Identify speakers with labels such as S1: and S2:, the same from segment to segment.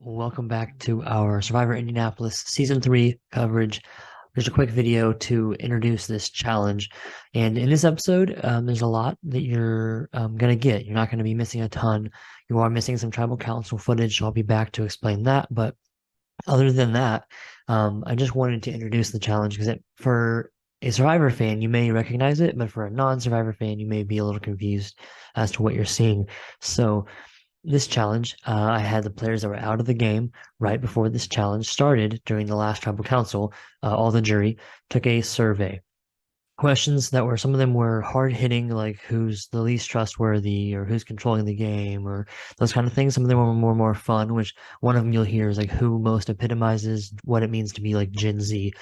S1: Welcome back to our Survivor Indianapolis Season 3 coverage. There's a quick video to introduce this challenge. And in this episode, there's a lot that you're going to get. You're not going to be missing a ton. You are missing some tribal council footage. I'll be back to explain that. But other than that, I just wanted to introduce the challenge because for a Survivor fan, you may recognize it, but for a non-Survivor fan, you may be a little confused as to what you're seeing. So, this challenge, I had the players that were out of the game right before this challenge started during the last tribal council. All the jury took a survey. Questions that were, some of them were hard hitting, like who's the least trustworthy or who's controlling the game or those kind of things. Some of them were more fun, which one of them you'll hear is like who most epitomizes what it means to be like Gen Z,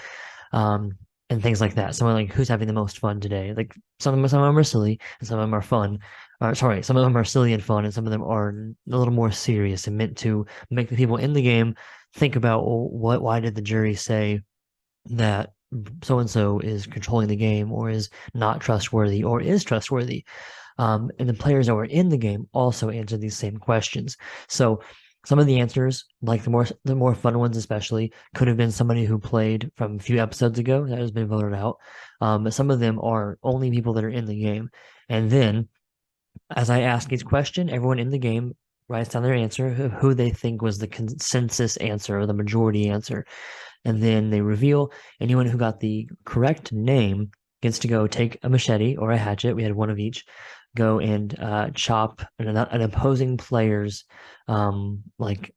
S1: um, and things like that. Someone like who's having the most fun today. Like some of them are silly and some of them are fun. Sorry, some of them are silly and fun, and some of them are a little more serious and meant to make the people in the game think about, well, why did the jury say that so and so is controlling the game or is not trustworthy or is trustworthy. And the players that were in the game also answered these same questions. So some of the answers, like the more fun ones especially, could have been somebody who played from a few episodes ago that has been voted out. But some of them are only people that are in the game. And then as I ask each question, everyone in the game writes down their answer, who they think was the consensus answer or the majority answer. And then they reveal anyone who got the correct name gets to go take a machete or a hatchet. We had one of each. Go and chop an opposing player's like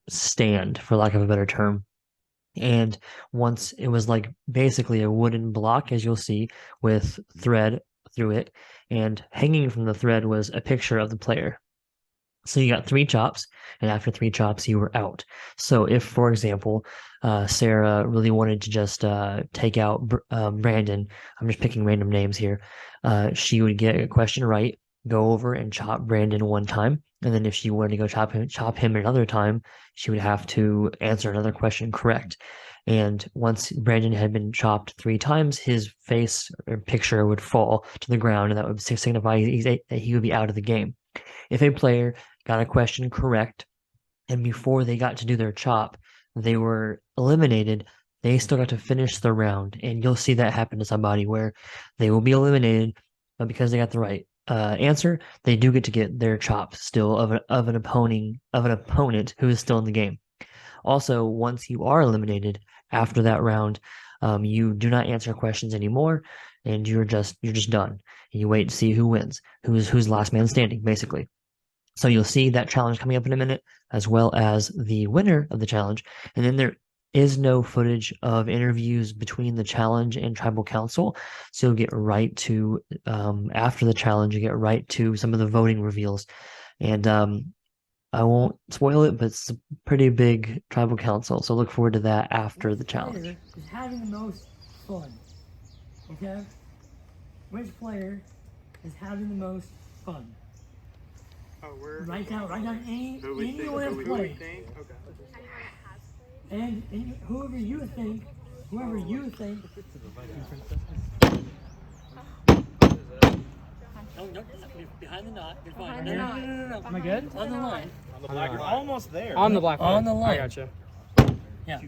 S1: stand, for lack of a better term. And once it was like basically a wooden block, as you'll see, with thread through it, and hanging from the thread was a picture of the player. So you got three chops, and after three chops, you were out. So if, for example, Sarah really wanted to just take out Brandon, I'm just picking random names here, she would get a question right, go over and chop Brandon one time, and then if she wanted to go chop him another time, she would have to answer another question correct. And once Brandon had been chopped three times, his face or picture would fall to the ground, and that would signify that he would be out of the game. If a player got a question correct, and before they got to do their chop, they were eliminated, they still got to finish the round. And you'll see that happen to somebody where they will be eliminated, but because they got the right answer, they do get their chop still of an opponent who is still in the game. Also, once you are eliminated after that round, you do not answer questions anymore, and you're just done. And you wait to see who wins, who's last man standing, basically. So you'll see that challenge coming up in a minute, as well as the winner of the challenge. And then there is no footage of interviews between the challenge and tribal council. So you'll get right to, after the challenge, you get right to some of the voting reveals. And I won't spoil it, but it's a pretty big tribal council. So look forward to that after the challenge.
S2: Is having the most fun. Okay? Which player is having the most fun?
S3: Oh,
S2: write down any anyone that's played. Okay. And whoever you think. No, behind the knot. You're fine. No.
S3: Am I good?
S2: On the line.
S3: On the black. You're almost there.
S4: On the black line.
S2: On the line.
S4: I gotcha.
S2: Yeah.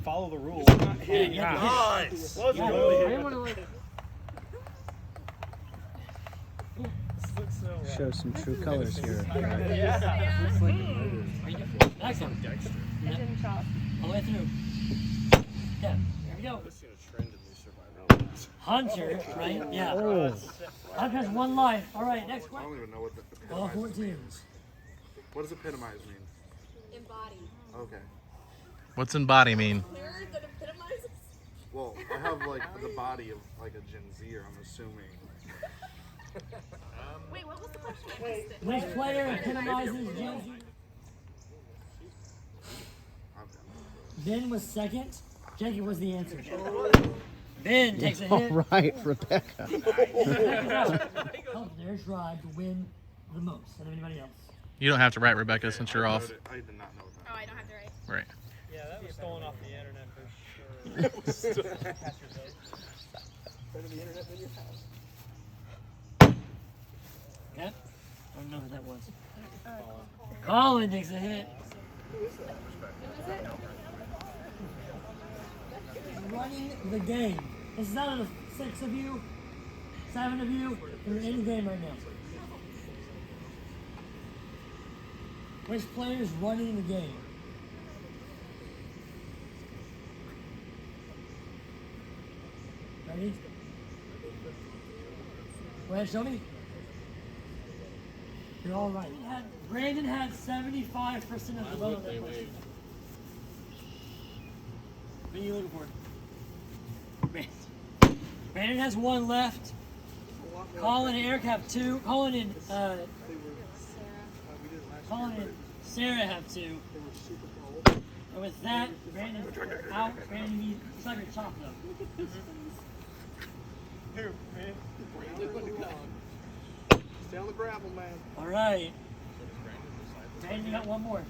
S3: Follow the rules.
S2: Yeah.
S3: Nice. Let's
S4: I
S3: go.
S4: didn't want to like
S5: show some true colors here.
S2: Next one.
S6: I didn't chop.
S2: All the way through. Yeah. Here we go.
S3: I've seen a trend in these survival games.
S2: Hunter, right? Yeah. Hunter has one life. All right, next
S3: I
S2: one.
S3: don't even know what the
S2: All
S3: epitomize
S2: 14.
S3: means. What does epitomize mean?
S6: Embody.
S3: Okay.
S7: What's embody mean?
S6: Word that epitomizes.
S3: Well, I have like the body of like a Gen Zer, I'm assuming.
S6: Wait, what was the question? I missed it.
S2: Which player epitomizes Gen Z? Ben was second. Jacob was the answer. Ben takes a
S5: All
S2: hit.
S5: right, Rebecca.
S2: Help their tribe to win the most out of anybody else.
S7: You don't have to write Rebecca since you're off.
S3: I did not know that.
S6: Oh, I don't have to write.
S7: Right.
S4: yeah, that was stolen off the internet for sure.
S3: Better the internet than your house.
S2: Yeah? I don't know who that was. Colin takes a hit.
S3: Who is that?
S2: Running the game. This is out of the 6 of you, 7 of you, you're in the game right now. Which player is running the game? Ready? Go ahead, show me. You're all right. Brandon had 75% of the vote on that question. What are you looking for? Brandon has 1 left. Colin and Eric have 2. Colin and Sarah have 2. And with that, Brandon out. Brandon needs sucker chop though.
S3: Here, man. Stay on the gravel, man.
S2: All right. Brandon, you got 1 more.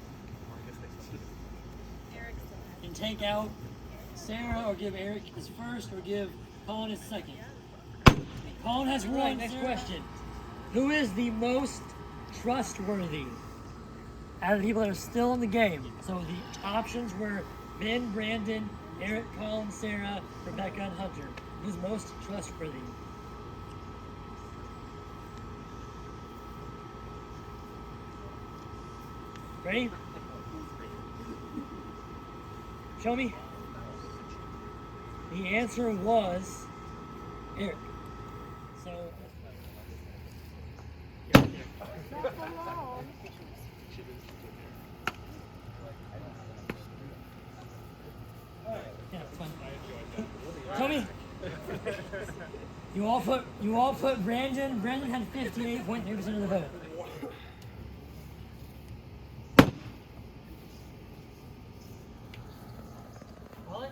S2: You can take out Sarah or give Eric his first or give Colin his second. Colin has 1. Right, next question. Who is the most trustworthy out of the people that are still in the game? So the options were Ben, Brandon, Eric, Colin, Sarah, Rebecca, and Hunter. Who's most trustworthy? Ready? Show me. The answer was Eric. So. Yeah, it's fine. Tell me. You all put Brandon. Brandon had 58.3% of the vote. Colin?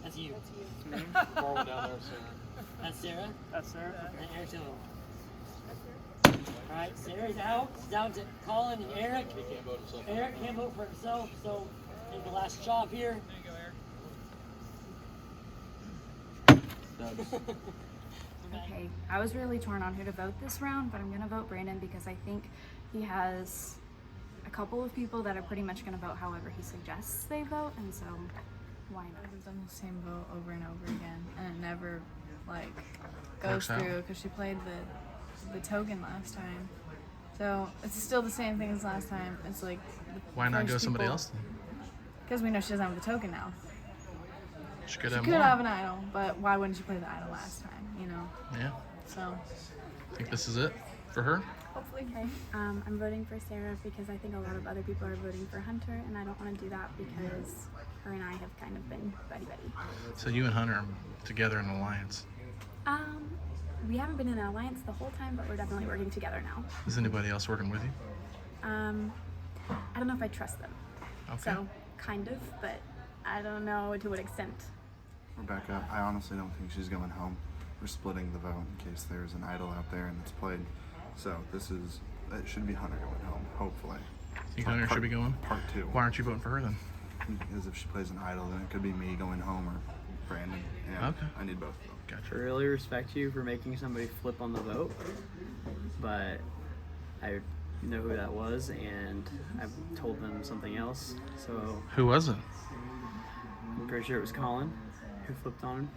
S2: That's you.
S3: Forward down there, Sarah.
S2: That's Sarah.
S4: That's Sarah.
S2: And Eric's the other one. Alright, Sarah's out. It's down to Colin and Eric. Eric can't vote for himself, so take the last chop here.
S4: There you go, Eric.
S8: Okay, I was really torn on who to vote this round, but I'm gonna vote Brandon because I think he has a couple of people that are pretty much gonna vote however he suggests they vote, and so why not?
S6: I've done the same vote over and over again, and it never like
S7: Works
S6: goes
S7: out.
S6: through because she played the token last time. So it's still the same thing as last time. It's like
S7: Why not go somebody else then?
S6: Because we know she doesn't have the token now.
S7: She could
S6: She
S7: have
S6: could
S7: more.
S6: have an idol, but why wouldn't she play the idol last time? You know.
S7: Yeah.
S6: So
S7: Think this is it for her?
S6: hopefully.
S8: Okay, I'm voting for Sarah because I think a lot of other people are voting for Hunter, and I don't want to do that because her and I have kind of been buddy-buddy.
S7: So you and Hunter are together in an alliance.
S8: We haven't been in an alliance the whole time, but we're definitely working together now.
S7: Is anybody else working with you?
S8: I don't know if I trust them.
S7: Okay.
S8: So, kind of, but I don't know to what extent.
S9: Rebecca, I honestly don't think she's going home. We're splitting the vote in case there's an idol out there and it's played. So it should be Hunter going home, hopefully.
S7: Think Hunter should be going?
S9: Part 2.
S7: Why aren't you voting for her then?
S9: Because if she plays an idol, then it could be me going home or Brandon. And
S7: Okay.
S9: I need both of them.
S7: Gotcha.
S5: I really respect you for making somebody flip on the vote, but I know who that was, and I've told them something else. So
S7: Who was it?
S5: I'm pretty sure it was Colin who flipped on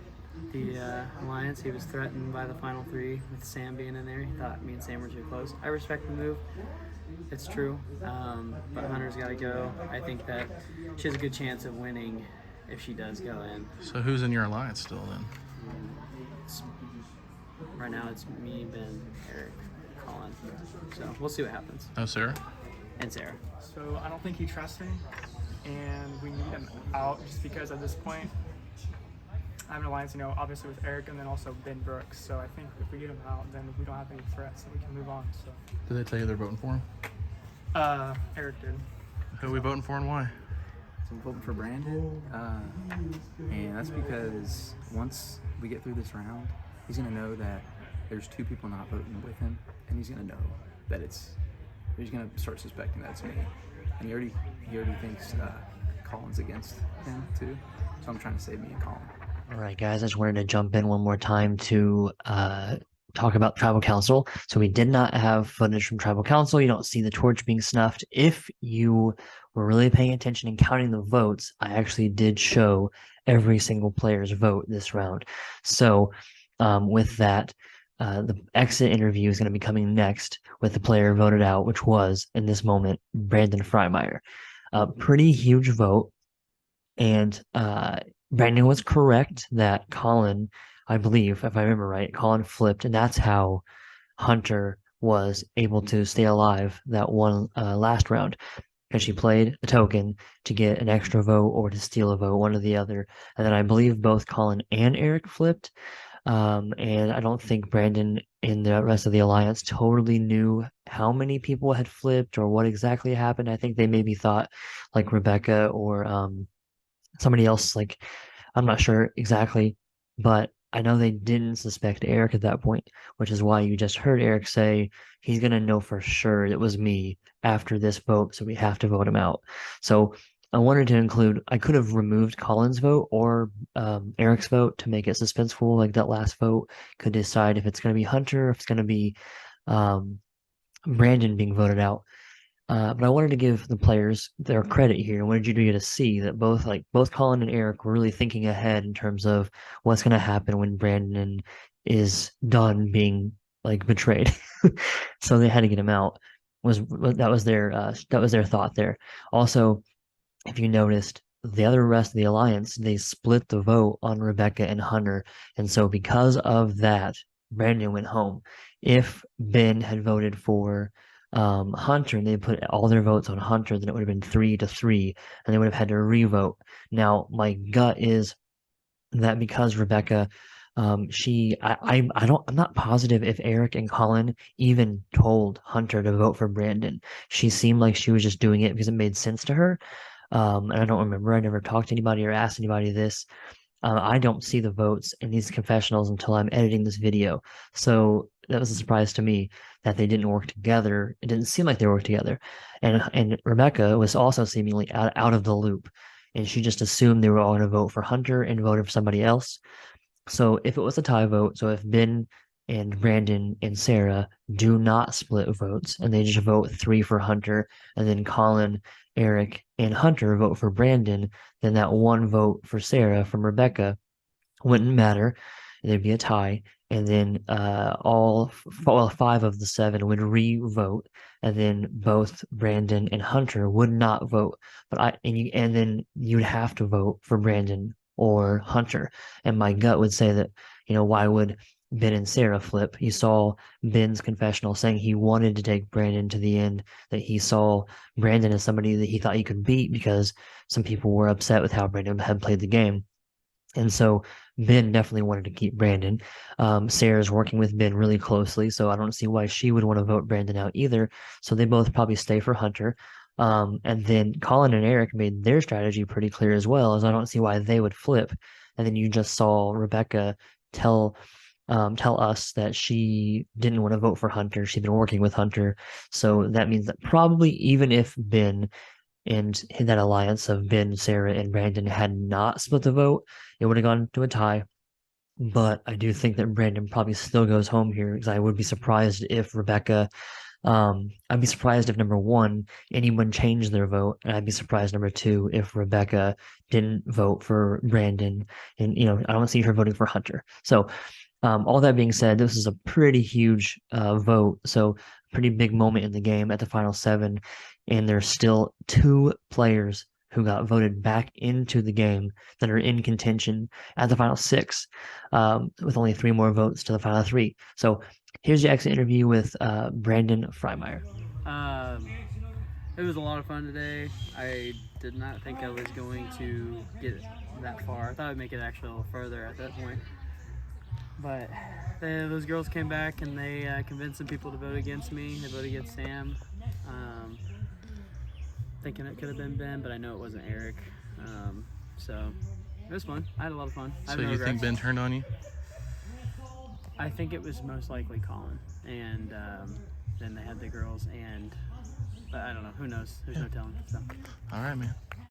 S5: the alliance. He was threatened by the final 3 with Sam being in there. He thought me and Sam were too close. I respect the move. It's true, but Hunter's got to go. I think that she has a good chance of winning if she does go in.
S7: So who's in your alliance still then?
S5: Right now it's me, Ben, Eric, Colin. So we'll see what happens.
S7: Oh, Sarah?
S5: And Sarah.
S4: So I don't think he trusts me, and we need him out just because at this point I have an alliance, obviously with Eric and then also Ben Brooks. So I think if we get him out, then we don't have any threats and we can move on. So
S7: Did they tell you they're voting for him?
S4: Eric did.
S7: Who are we voting for and why?
S10: So I'm voting for Brandon, and that's because once we get through this round, he's gonna know that there's 2 people not voting with him, and he's gonna know that he's gonna start suspecting that it's me, and he already thinks Colin's against him too. So I'm trying to save me and Colin.
S1: All right, guys, I just wanted to jump in one more time to talk about tribal council. So we did not have footage from tribal council. You don't see the torch being snuffed. If you were really paying attention and counting the votes, I actually did show every single player's vote this round. So with that, the exit interview is going to be coming next with the player voted out, which was, in this moment, Brandon Freimeyer. Pretty huge vote. And Brandon was correct that Colin, I believe, if I remember right, Colin flipped, and that's how Hunter was able to stay alive that one last round, because she played a token to get an extra vote or to steal a vote, one or the other. And then I believe both Colin and Eric flipped. And I don't think Brandon and the rest of the alliance totally knew how many people had flipped or what exactly happened. I think they maybe thought like Rebecca or somebody else, like, I'm not sure exactly, but I know they didn't suspect Eric at that point, which is why you just heard Eric say he's gonna know for sure it was me after this vote, so we have to vote him out. So I wanted to include, I could have removed Colin's vote or Eric's vote to make it suspenseful, like that last vote could decide if it's gonna be Hunter, if it's gonna be um, Brandon being voted out. But I wanted to give the players their credit here. I wanted you to get to see that both Colin and Eric were really thinking ahead in terms of what's going to happen when Brandon is done being like betrayed. So they had to get him out. That was their thought there. Also, if you noticed, the other rest of the alliance, they split the vote on Rebecca and Hunter, and so because of that, Brandon went home. If Ben had voted for Hunter and they put all their votes on Hunter, then it would have been 3-3, and they would have had to revote. Now, my gut is that because Rebecca, I'm not positive if Eric and Colin even told Hunter to vote for Brandon. She seemed like she was just doing it because it made sense to her. And I don't remember. I never talked to anybody or asked anybody this. I don't see the votes in these confessionals until I'm editing this video. So that was a surprise to me that they didn't work together. It didn't seem like they worked together. And Rebecca was also seemingly out of the loop. And she just assumed they were all going to vote for Hunter and voted for somebody else. So if it was a tie vote, so if Ben and Brandon and Sarah do not split votes and they just vote 3 for Hunter, and then Colin, Eric, and Hunter vote for Brandon, then that one vote for Sarah from Rebecca wouldn't matter. There'd be a tie, and then all 5 of the 7 would re-vote, and then both Brandon and Hunter would not vote. And then you'd have to vote for Brandon or Hunter. And my gut would say that, why would Ben and Sarah flip? You saw Ben's confessional saying he wanted to take Brandon to the end, that he saw Brandon as somebody that he thought he could beat because some people were upset with how Brandon had played the game. And so Ben definitely wanted to keep Brandon. Sarah's working with Ben really closely, so I don't see why she would want to vote Brandon out either. So they both probably stay for Hunter. And then Colin and Eric made their strategy pretty clear as well, as I don't see why they would flip. And then you just saw Rebecca tell us that she didn't want to vote for Hunter. She'd been working with Hunter. So that means that probably even if Ben and that alliance of Ben, Sarah, and Brandon had not split the vote, it would have gone to a tie. But I do think that Brandon probably still goes home here, because I would be surprised if Rebecca, I'd be surprised if number 1, anyone changed their vote, and I'd be surprised number 2 if Rebecca didn't vote for Brandon, and I don't see her voting for Hunter. So all that being said, this is a pretty huge vote, so pretty big moment in the game at the final 7, and there's still 2 players who got voted back into the game that are in contention at the final 6, with only 3 more votes to the final 3. So here's your exit interview with Brandon Freimeyer.
S5: It was a lot of fun today. I did not think I was going to get that far. I thought I'd make it actually a little further at that point. But those girls came back and they convinced some people to vote against me. They voted against Sam. Thinking it could have been Ben, but I know it wasn't Eric. So it was fun. I had a lot of fun.
S7: So you think Ben turned on you?
S5: I think it was most likely Colin. And then they had the girls, and I don't know. Who knows? There's no telling. So.
S7: All right, man.